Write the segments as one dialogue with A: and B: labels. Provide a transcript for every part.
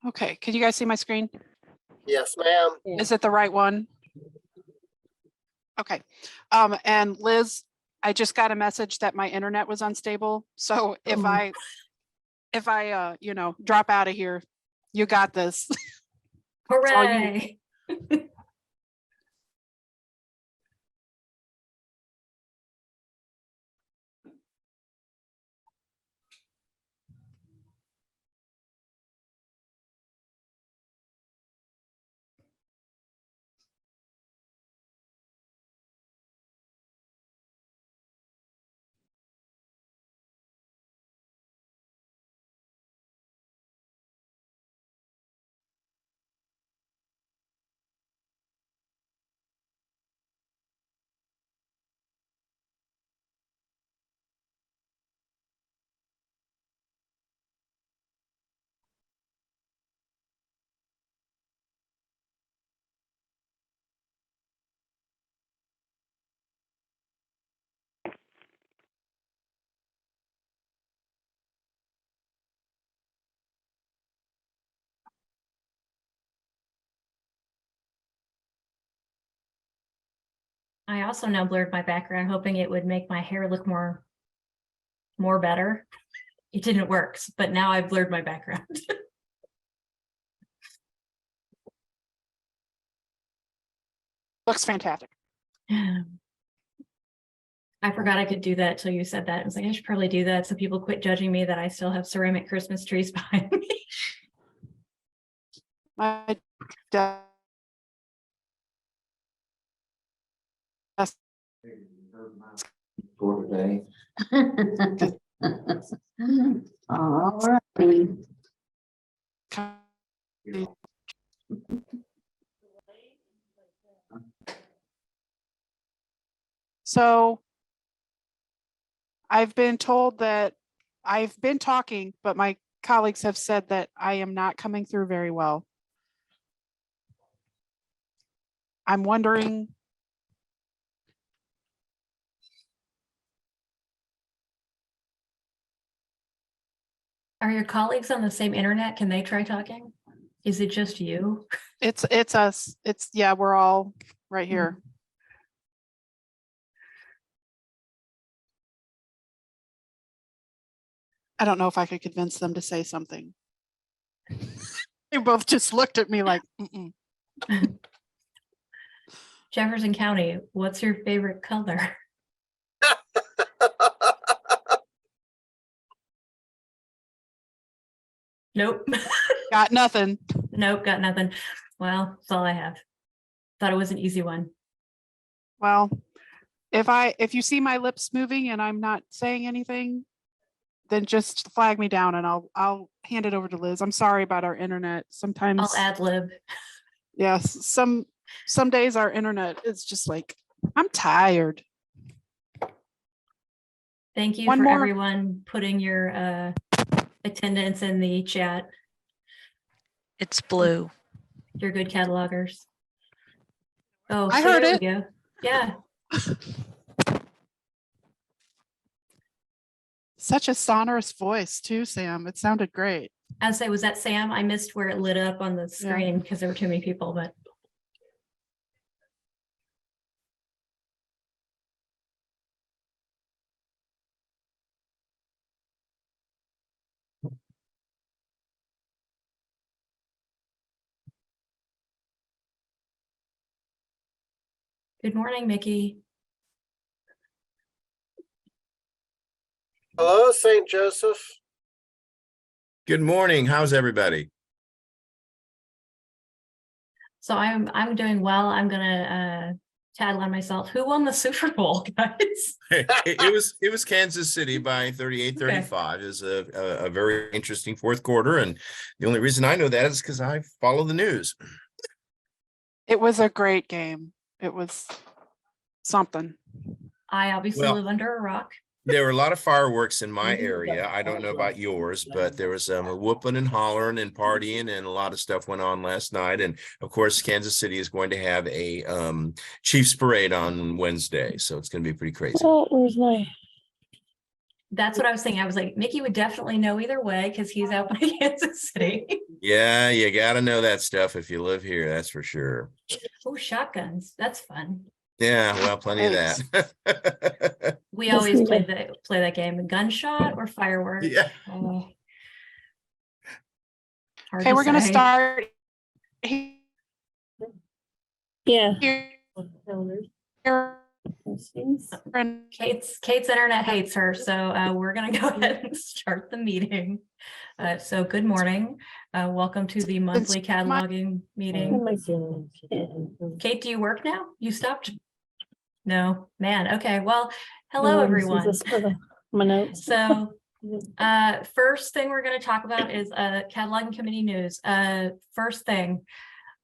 A: Okay, can you guys see my screen?
B: Yes, ma'am.
C: Yeah.
A: Is it the right one? Okay. And Liz, I just got a message that my internet was unstable. So if
C: Oh.
A: I drop out of here, you got this. all you-
C: Hooray. I also now blurred my background, hoping it would make my hair look more better. It didn't work, but now I've blurred my background.
A: Looks fantastic.
C: I forgot I could do that till you said that. I was like, I should probably do that so people quit judging me that I still have ceramic Christmas trees behind me.
A: My desk
D: For today. All right.
A: So I've been told that I've been talking, but my colleagues have said that I am not coming through very well. I'm wondering.
C: Are your colleagues on the same internet? Can they try talking? Is it just you?
A: It's us. Yeah, we're all right here. I don't know if I could convince them to say something. They both just looked at me like, mm-mm.
C: Jefferson County, what's your favorite color? Nope.
A: Got nothing.
C: Nope, got nothing. Well, that's all I have. Thought it was an easy one.
A: Well, if you see my lips moving and I'm not saying anything, then just flag me down and I'll hand it over to Liz. I'm sorry about our internet. Sometimes
C: I'll ad lib.
A: yes, some days our internet is just like, I'm tired.
C: Thank you
A: One
C: for
A: more.
C: everyone putting your attendance in the chat.
E: It's blue.
C: You're good catalogers. Oh,
A: I
C: see,
A: heard
C: there
A: it.
C: we go. Yeah.
A: Such a sonorous voice too, Sam. It sounded great.
C: I'd say, was that Sam? I missed where it lit up on the screen because there were too many people, but. Good morning, Mickey.
B: Hello, St. Joseph.
F: Good morning. How's everybody?
C: So I'm doing well. I'm gonna tagline myself. Who won the Super Bowl, guys?
F: It was Kansas City by 38-35. It was a very interesting fourth quarter, and the only reason I know that is because I follow the news.
A: It was a great game. It was something.
C: I obviously
F: Well,
C: live under a rock.
F: There were a lot of fireworks in my area. I don't know about yours, but there was a whooping and hollering and partying, and a lot of stuff went on last night. And of course, Kansas City is going to have a Chiefs parade on Wednesday, so it's going to be pretty crazy.
G: Oh, where's my
C: That's what I was thinking. I was like, Mickey would definitely know either way because he's out by Kansas City.
F: Yeah, you gotta know that stuff if you live here, that's for sure.
C: Oh, shotguns. That's fun.
F: Yeah, well, plenty of
A: Nice.
F: that.
C: We
D: Yes,
C: always
D: we
C: play
D: did.
C: that game. Gunshot or fireworks?
F: Yeah.
C: Oh. Hard
A: Okay,
C: to
A: we're gonna
C: say.
A: start
D: Yeah.
A: here. And
C: Kate's internet hates her, so we're gonna go ahead and start the meeting. So good morning. Welcome to the monthly cataloging meeting. Kate, do you work now? You stopped? No, man. Okay, well, hello, everyone.
D: My notes.
C: So first thing we're going to talk about is cataloging committee news. First thing,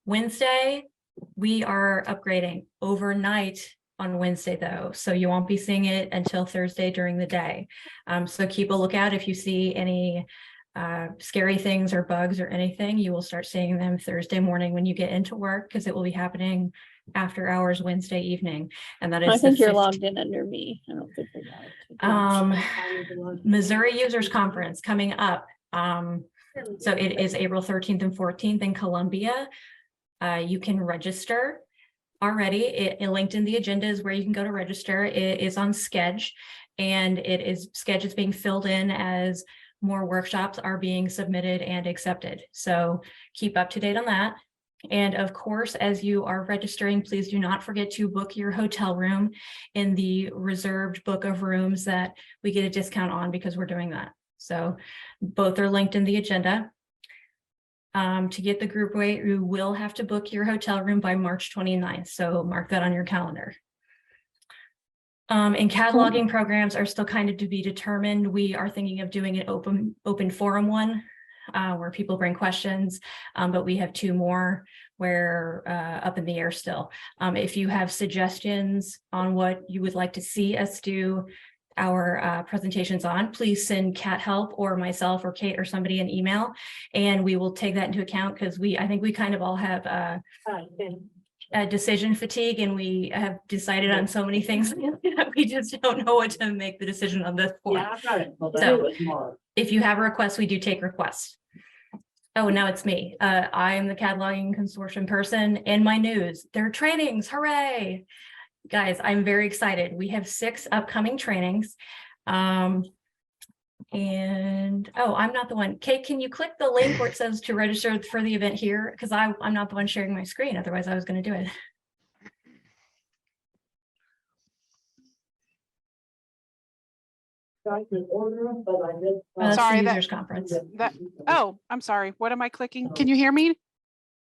C: Wednesday, we are upgrading overnight on Wednesday though, so you won't be seeing it until Thursday during the day. So keep a lookout. If you see any scary things or bugs or anything, you will start seeing them Thursday morning when you get into work, because it will be happening after hours Wednesday evening. And that is
D: I think
C: the
D: you're
C: 15th.
D: logged in under me. I don't think I got it.
C: Missouri Users Conference coming up. So it is April 13th and 14th in Columbia. You can register already. It linked in the agenda is where you can go to register. It is on Sketch, and Sketch is being filled in as more workshops are being submitted and accepted. So keep up to date on that. And of course, as you are registering, please do not forget to book your hotel room in the reserved book of rooms that we get a discount on, because we're doing that. So both are linked in the agenda. To get the group rate, you will have to book your hotel room by March 29th. So mark that on your calendar. And cataloging programs are still kind of to be determined. We are thinking of doing an open forum one where people bring questions, but we have 2 more where up in the air still. If you have suggestions on what you would like to see us do our presentations on, please send Cat Help or myself or Kate or somebody an email, and we will take that into account, because I think we kind of all have decision fatigue, and we have decided on so many things that we just don't know what to make the decision on this for.
G: Yeah, I got it.
C: So if you have a request, we do take requests. Oh, now it's me. I am the cataloging consortium person. In my news, there are trainings. Hooray. Guys, I'm very excited. We have 6 upcoming trainings. And oh, I'm not the one. Kate, can you click the link where it says to register for the event here? Because I'm not the one sharing my screen. Otherwise, I was going to do it. That's
A: Sorry,
C: the
A: that-
C: users conference.
A: oh, I'm sorry. What am I clicking? Can you hear me?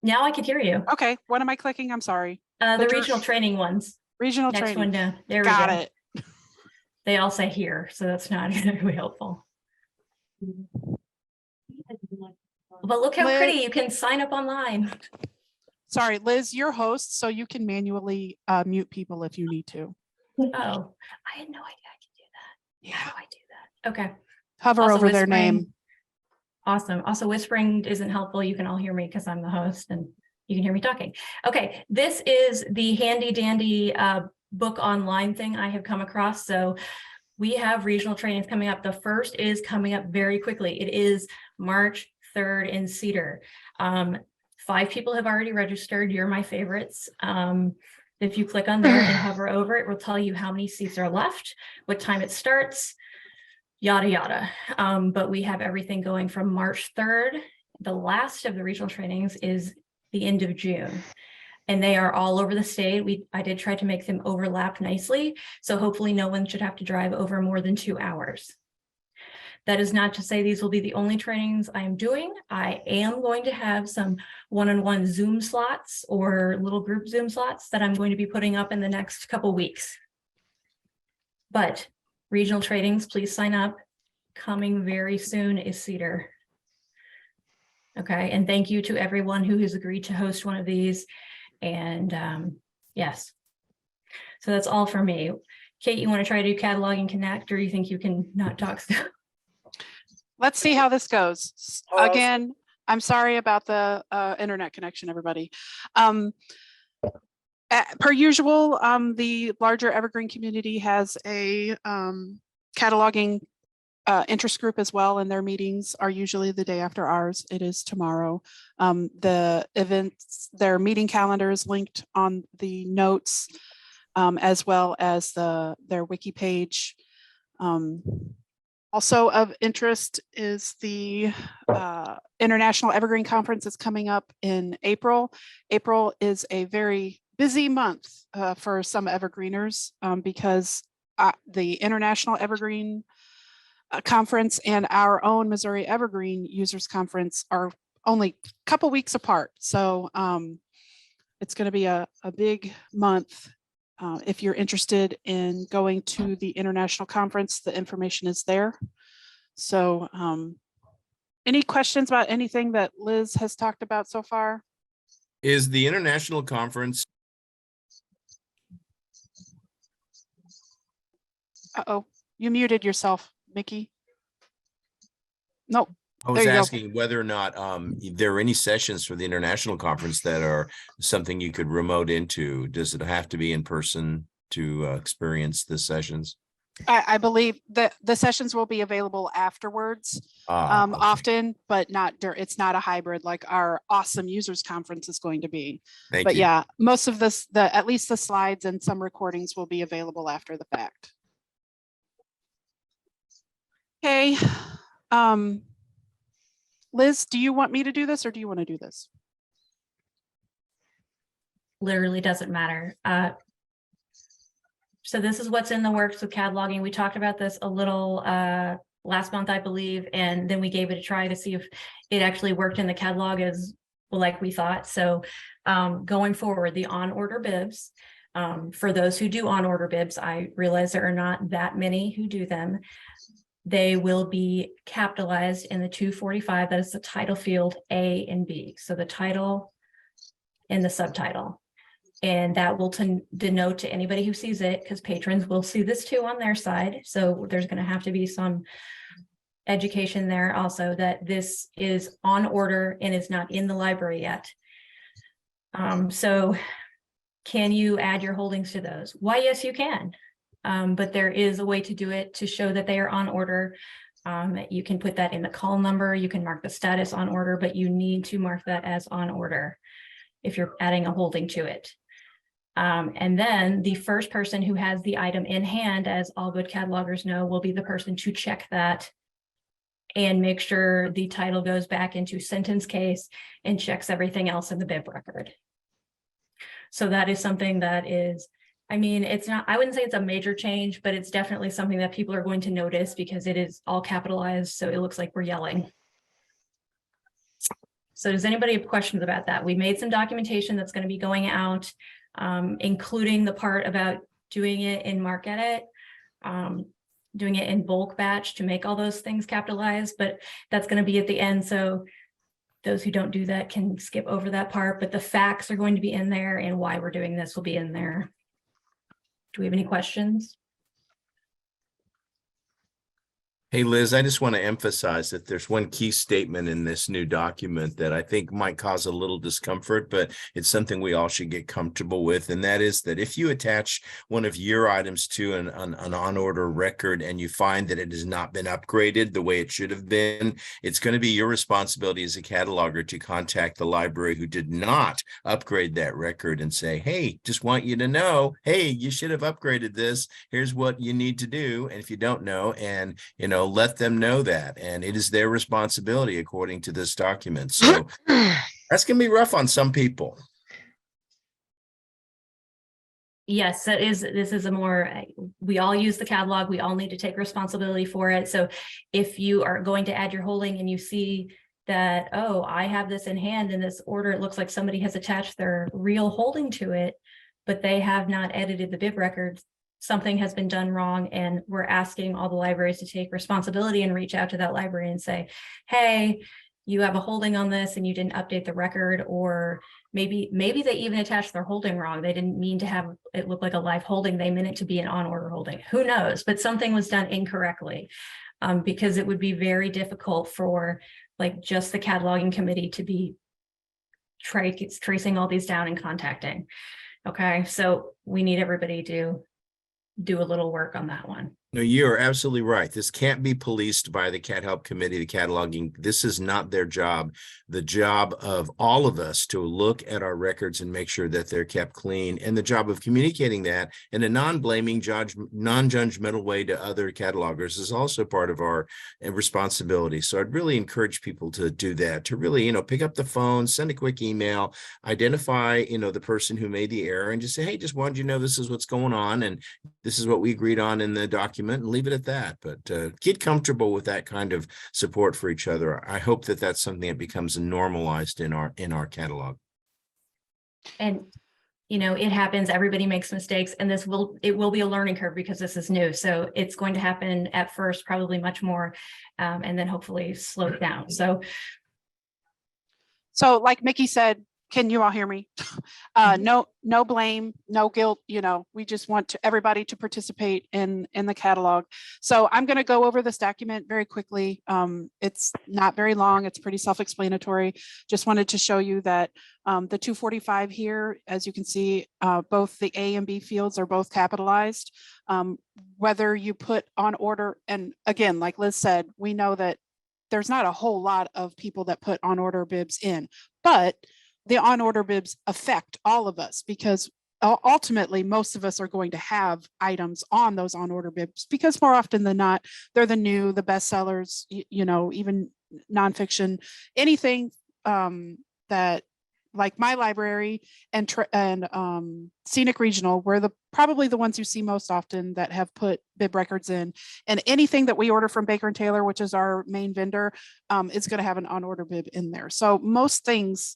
C: Now I can hear you.
A: Okay, what am I clicking? I'm sorry.
C: The
A: The
C: regional training ones.
A: Regional
C: Next one
A: training.
C: down. There we
A: Got
C: go.
A: it.
C: They all say here, so that's not very helpful. But look how
A: Liz-
C: pretty you can sign up online.
A: Sorry, Liz, you're host, so you can manually mute people if you need to.
C: Oh, I had no idea I could do that. How do I do that? Okay,
A: Hover
C: Also
A: over their
C: whispering.
A: name.
C: awesome. Also, whispering isn't helpful. You can all hear me because I'm the host and you can hear me talking. Okay, this is the handy dandy book online thing I have come across. So we have regional trainings coming up. The first is coming up very quickly. It is March 3rd in Cedar. 5 people have already registered. You're my favorites. If you click on there and hover over it, will tell you how many seats are left, what time it starts, yada, yada. But we have everything going from March 3rd. The last of the regional trainings is the end of June. And they are all over the state. I did try to make them overlap nicely. So hopefully no one should have to drive over more than 2 hours. That is not to say these will be the only trainings I am doing. I am going to have some one-on-one Zoom slots or little group Zoom slots that I'm going to be putting up in the next couple weeks. But regional trainings, please sign up. Coming very soon is Cedar. Okay, and thank you to everyone who has agreed to host one of these. And yes, so that's all for me. Kate, you want to try to do cataloging connect, or you think you can not talk stuff?
A: Let's see how this goes.
B: Pause.
A: Again, I'm sorry about the internet connection, everybody. Per usual, the larger Evergreen community has a cataloging interest group as well, and their meetings are usually the day after ours. It is tomorrow. The events, their meeting calendar is linked on the notes, as well as their wiki page. Also of interest is the International Evergreen Conference is coming up in April. April is a very busy month for some Evergreeners because the International Evergreen Conference and our own Missouri Evergreen Users Conference are only a couple weeks apart. So it's going to be a big month. If you're interested in going to the international conference, the information is there. So any questions about anything that Liz has talked about so far?
F: Is the international conference?
A: Uh-oh, you muted yourself, Mickey. Nope.
F: I was
A: There you go.
F: asking whether or not there are any sessions for the international conference that are something you could remote into. Does it have to be in person to experience the sessions?
A: I believe that the sessions will be available afterwards,
F: Okay.
A: often, but not it's not a hybrid like our awesome users conference is going to be.
F: Thank
A: But
F: you.
A: yeah, most of this, at least the slides and some recordings will be available after the fact. Okay. Liz, do you want me to do this or do you want to do this?
C: Literally doesn't matter. So this is what's in the works with cataloging. We talked about this a little last month, I believe, and then we gave it a try to see if it actually worked in the catalog as like we thought. So going forward, the on-order bibs, for those who do on-order bibs, I realize there are not that many who do them. They will be capitalized in the 245. That is the title field A and B. So the title and the subtitle. And that will denote to anybody who sees it, because patrons will see this too on their side. So there's going to have to be some education there also that this is on order and is not in the library yet. So can you add your holdings to those? Why, yes, you can. But there is a way to do it to show that they are on order. You can put that in the call number. You can mark the status on order, but you need to mark that as on order if you're adding a holding to it. And then the first person who has the item in hand, as all good catalogers know, will be the person to check that and make sure the title goes back into sentence case and checks everything else in the bib record. So that is something that is, I mean, it's not, I wouldn't say it's a major change, but it's definitely something that people are going to notice because it is all capitalized. So it looks like we're yelling. So does anybody have questions about that? We made some documentation that's going to be going out, including the part about doing it in MarcEdit, doing it in bulk batch to make all those things capitalized, but that's going to be at the end. So those who don't do that can skip over that part, but the facts are going to be in there and why we're doing this will be in there. Do we have any questions?
F: Hey, Liz, I just want to emphasize that there's one key statement in this new document that I think might cause a little discomfort, but it's something we all should get comfortable with. And that is that if you attach one of your items to an on-order record and you find that it has not been upgraded the way it should have been, it's going to be your responsibility as a cataloger to contact the library who did not upgrade that record and say, hey, just want you to know, hey, you should have upgraded this. Here's what you need to do. And if you don't know, and let them know that, and it is their responsibility according to this document. So that's gonna be rough on some people.
C: Yes, this is a more, we all use the catalog, we all need to take responsibility for it. So if you are going to add your holding and you see that, oh, I have this in hand in this order, it looks like somebody has attached their real holding to it, but they have not edited the bib records, something has been done wrong, and we're asking all the libraries to take responsibility and reach out to that library and say, hey, you have a holding on this and you didn't update the record, or maybe they even attached their holding wrong. They didn't mean to have it look like a live holding. They meant it to be an on-order holding. Who knows? But something was done incorrectly, because it would be very difficult for like just the cataloging committee to be tracing all these down and contacting. Okay, so we need everybody to do a little work on that one.
F: No, you are absolutely right. This can't be policed by the Cat Help Committee, the cataloging. This is not their job. The job of all of us to look at our records and make sure that they're kept clean, and the job of communicating that in a non-blaming, non-judgmental way to other catalogers is also part of our responsibility. So I'd really encourage people to do that, to really, pick up the phone, send a quick email, identify, the person who made the error, and just say, hey, just wanted you to know this is what's going on, and this is what we agreed on in the document, and leave it at that. But get comfortable with that kind of support for each other. I hope that that's something that becomes normalized in our catalog.
C: And, it happens, everybody makes mistakes, and it will be a learning curve because this is new. So it's going to happen at first, probably much more, and then hopefully slow down. So
A: like Mickey said, can you all hear me? No blame, no guilt. We just want everybody to participate in the catalog. So I'm going to go over this document very quickly. It's not very long. It's pretty self-explanatory. Just wanted to show you that the 245 here, as you can see, both the A and B fields are both capitalized. Whether you put on order, and again, like Liz said, we know that there's not a whole lot of people that put on order bibs in, but the on order bibs affect all of us because ultimately most of us are going to have items on those on order bibs because more often than not, they're the bestsellers, even nonfiction, anything that, like my library and Scenic Regional, were probably the ones you see most often that have put bib records in, and anything that we order from Baker and Taylor, which is our main vendor, is going to have an on order bib in there. So most things,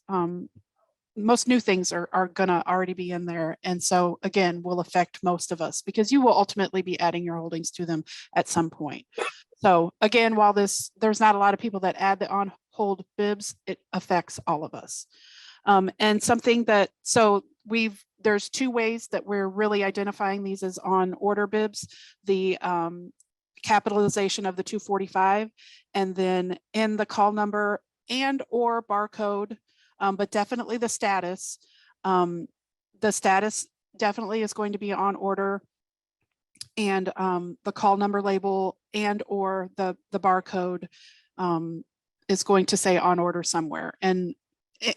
A: most new things are going to already be in there. And so again, will affect most of us because you will ultimately be adding your holdings to them at some point. So again, while there's not a lot of people that add the on hold bibs, it affects all of us. And something that, there's two ways that we're really identifying these as on order bibs, the capitalization of the 245, and then in the call number and or barcode, but definitely the status. The status definitely is going to be on order, and the call number label and or the barcode is going to say on order somewhere. And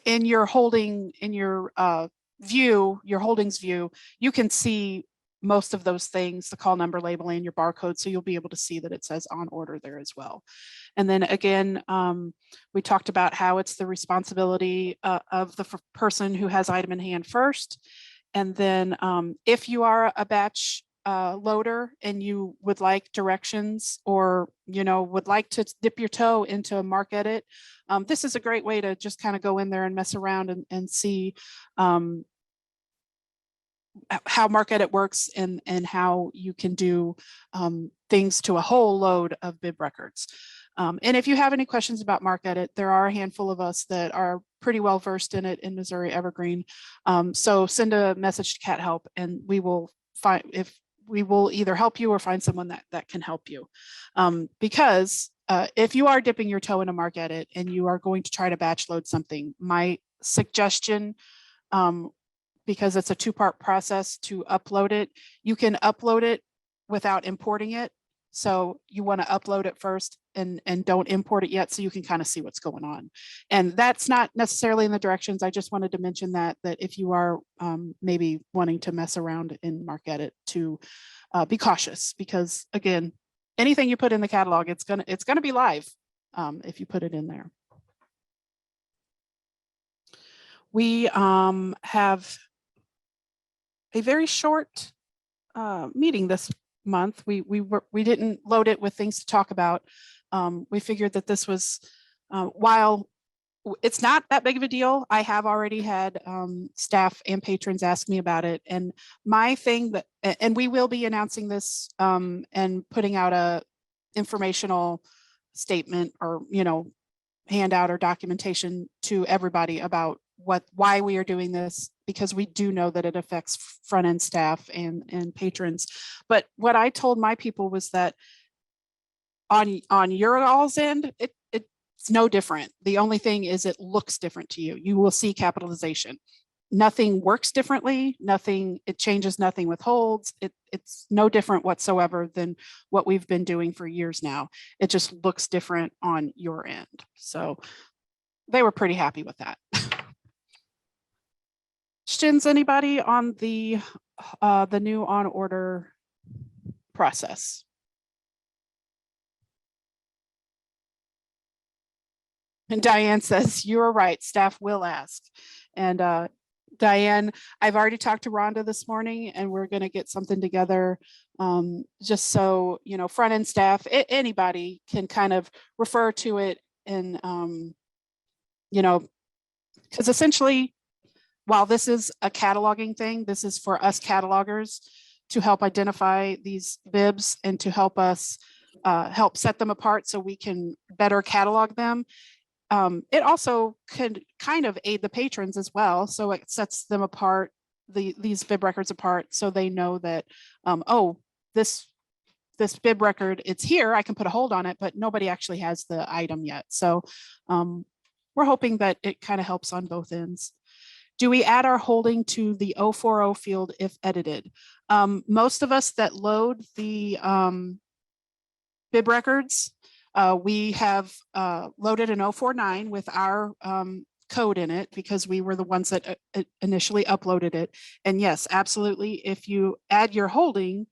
A: in your holdings view, you can see most of those things, the call number label and your barcode. So you'll be able to see that it says on order there as well. And then again, we talked about how it's the responsibility of the person who has item in hand first. And then if you are a batch loader and you would like directions or, would like to dip your toe into a mark edit, this is a great way to just kind of go in there and mess around and see how mark edit works and how you can do things to a whole load of bib records. And if you have any questions about mark edit, there are a handful of us that are pretty well versed in it in Missouri Evergreen. So send a message to Cat Help and we will either help you or find someone that can help you. Because if you are dipping your toe in a mark edit and you are going to try to batch load something, my suggestion, because it's a two-part process to upload it, you can upload it without importing it. So you want to upload it first and don't import it yet so you can kind of see what's going on. And that's not necessarily in the directions. I just wanted to mention that if you are maybe wanting to mess around in mark edit, to be cautious, because again, anything you put in the catalog, it's gonna be live if you put it in there. We have a very short meeting this month. We didn't load it with things to talk about. We figured that this was, while it's not that big of a deal, I have already had staff and patrons ask me about it. And my thing and we will be announcing this and putting out a informational statement or, handout or documentation to everybody about why we are doing this, because we do know that it affects front end staff and patrons. But what I told my people was that on your all's end, it's no different. The only thing is it looks different to you. You will see capitalization. nothing works differently, it changes nothing with holds. It's no different whatsoever than what we've been doing for years now. It just looks different on your end. So they were pretty happy with that. Questions, anybody on the new on order process? And Diane says, you are right, staff will ask. And Diane, I've already talked to Rhonda this morning and we're going to get something together just so, you know, front end staff, anybody can kind of refer to it and, you know, because essentially, while this is a cataloging thing, this is for us catalogers to help identify these bibs and to help us help set them apart so we can better catalog them. It also could kind of aid the patrons as well. So it sets them apart, these bib records apart, so they know that, oh, this bib record, it's here, I can put a hold on it, but nobody actually has the item yet. So we're hoping that it kind of helps on both ends. Do we add our holding to the 040 field if edited? Most of us that load the bib records, we have loaded an 049 with our code in it because we were the ones that initially uploaded it. And yes, absolutely. If you add your holding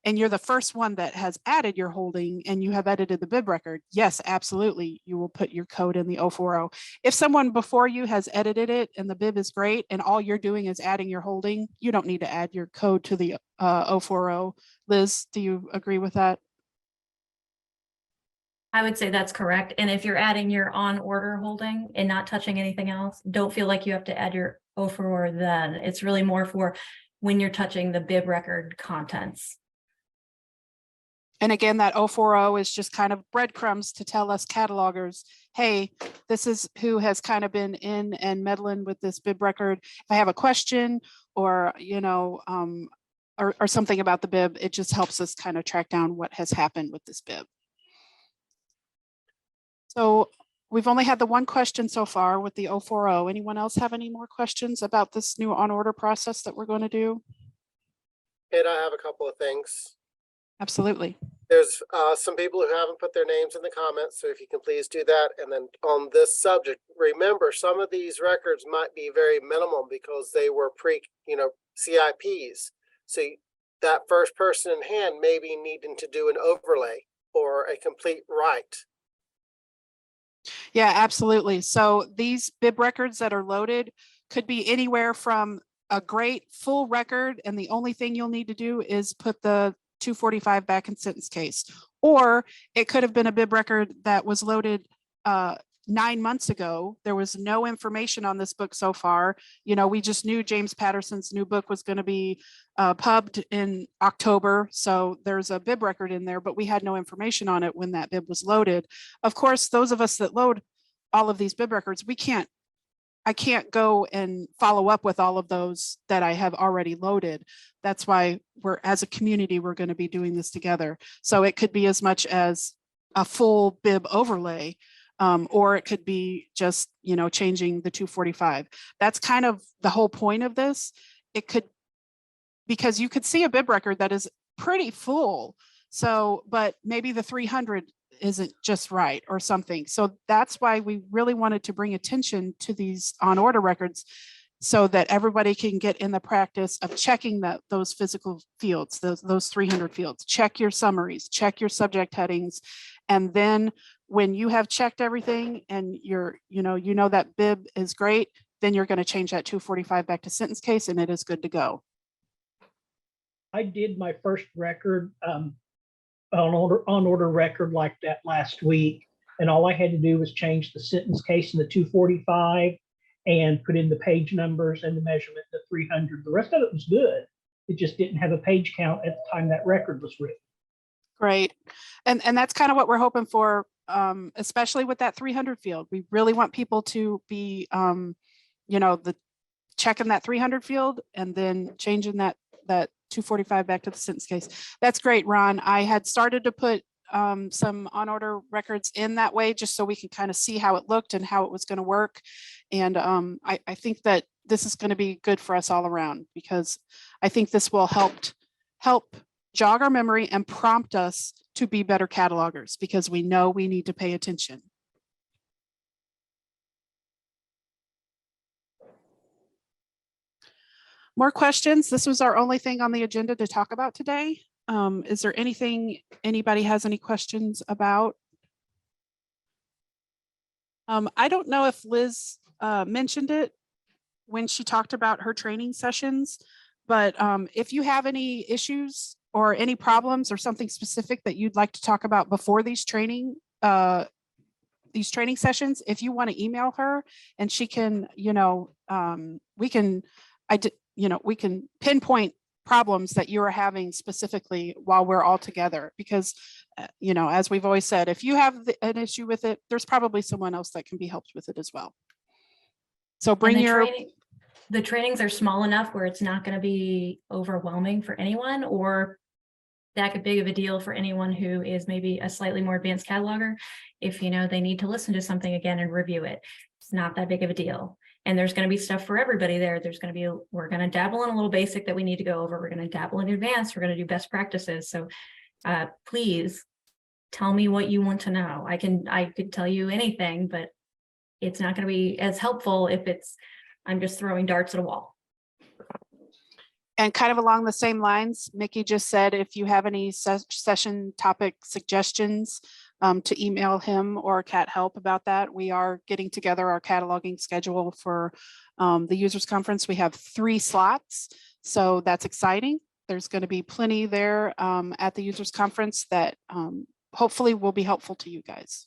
A: and you're the first one that has added your holding and you have edited the bib record, yes, absolutely. You will put your code in the 040. If someone before you has edited it and the bib is great and all you're doing is adding your holding, you don't need to add your code to the 040. Liz, do you agree with that?
C: I would say that's correct. And if you're adding your on order holding and not touching anything else, don't feel like you have to add your 040 then. It's really more for when you're touching the bib record contents.
A: And again, that 040 is just kind of breadcrumbs to tell us catalogers, hey, this is who has kind of been in and meddling with this bib record. If I have a question or, you know, or something about the bib, it just helps us kind of track down what has happened with this bib. So we've only had the one question so far with the 040. Anyone else have any more questions about this new on order process that we're going to do?
B: And I have a couple of things.
A: Absolutely.
B: There's some people who haven't put their names in the comments, so if you can please do that. And then on this subject, remember some of these records might be very minimal because they were CIPs. So that first person in hand may be needing to do an overlay or a complete write.
A: Yeah, absolutely. So these bib records that are loaded could be anywhere from a great full record, and the only thing you'll need to do is put the 245 back in sentence case. Or it could have been a bib record that was loaded 9 months ago. There was no information on this book so far. You know, we just knew James Patterson's new book was going to be pubbed in October. So there's a bib record in there, but we had no information on it when that bib was loaded. Of course, those of us that load all of these bib records, I can't go and follow up with all of those that I have already loaded. That's why as a community, we're going to be doing this together. So it could be as much as a full bib overlay, or it could be just, you know, changing the 245. That's kind of the whole point of this. It could, because you could see a bib record that is pretty full. So, but maybe the 300 isn't just right or something. So that's why we really wanted to bring attention to these on order records so that everybody can get in the practice of checking those physical fields, those 300 fields. Check your summaries, check your subject headings. And then when you have checked everything and you know that bib is great, then you're going to change that 245 back to sentence case and it is good to go.
G: I did my first record, on order record like that last week. And all I had to do was change the sentence case in the 245 and put in the page numbers and the measurement to 300. The rest of it was good. It just didn't have a page count at the time that record was written.
A: Great. And that's kind of what we're hoping for, especially with that 300 field. We really want people to be, checking that 300 field and then changing that 245 back to the sentence case. That's great, Ron. I had started to put some on order records in that way just so we can kind of see how it looked and how it was going to work. And I think that this is going to be good for us all around, because I think this will help jog our memory and prompt us to be better catalogers, because we know we need to pay attention. More questions? This was our only thing on the agenda to talk about today. Is there anything anybody has any questions about? I don't know if Liz mentioned it when she talked about her training sessions, but if you have any issues or any problems or something specific that you'd like to talk about before these training sessions, if you want to email her and she can, we can pinpoint problems that you are having specifically while we're all together, because as we've always said, if you have an issue with it, there's probably someone else that can be helped with it as well. So bring
C: the trainings are small enough where it's not going to be overwhelming for anyone, or that big of a deal for anyone who is maybe a slightly more advanced cataloger. If they need to listen to something again and review it, it's not that big of a deal. And there's going to be stuff for everybody there. We're going to dabble in a little basic that we need to go over. We're going to dabble in advanced. We're going to do best practices. So please tell me what you want to know. I could tell you anything, but it's not going to be as helpful if I'm just throwing darts at a wall.
A: And kind of along the same lines, Mickey just said, if you have any session topic suggestions, to email him or Cat Help about that. We are getting together our cataloging schedule for the users conference. We have 3 slots, so that's exciting. There's going to be plenty there at the users conference that hopefully will be helpful to you guys.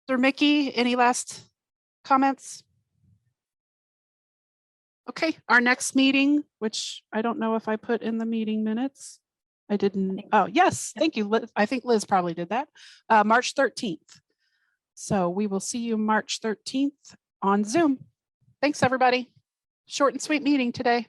A: Sir Mickey, any last comments? Okay, our next meeting, which I don't know if I put in the meeting minutes. I didn't. Oh, yes. Thank you. I think Liz probably did that. March 13th. So we will see you March 13th on Zoom. Thanks, everybody. Short and sweet meeting today.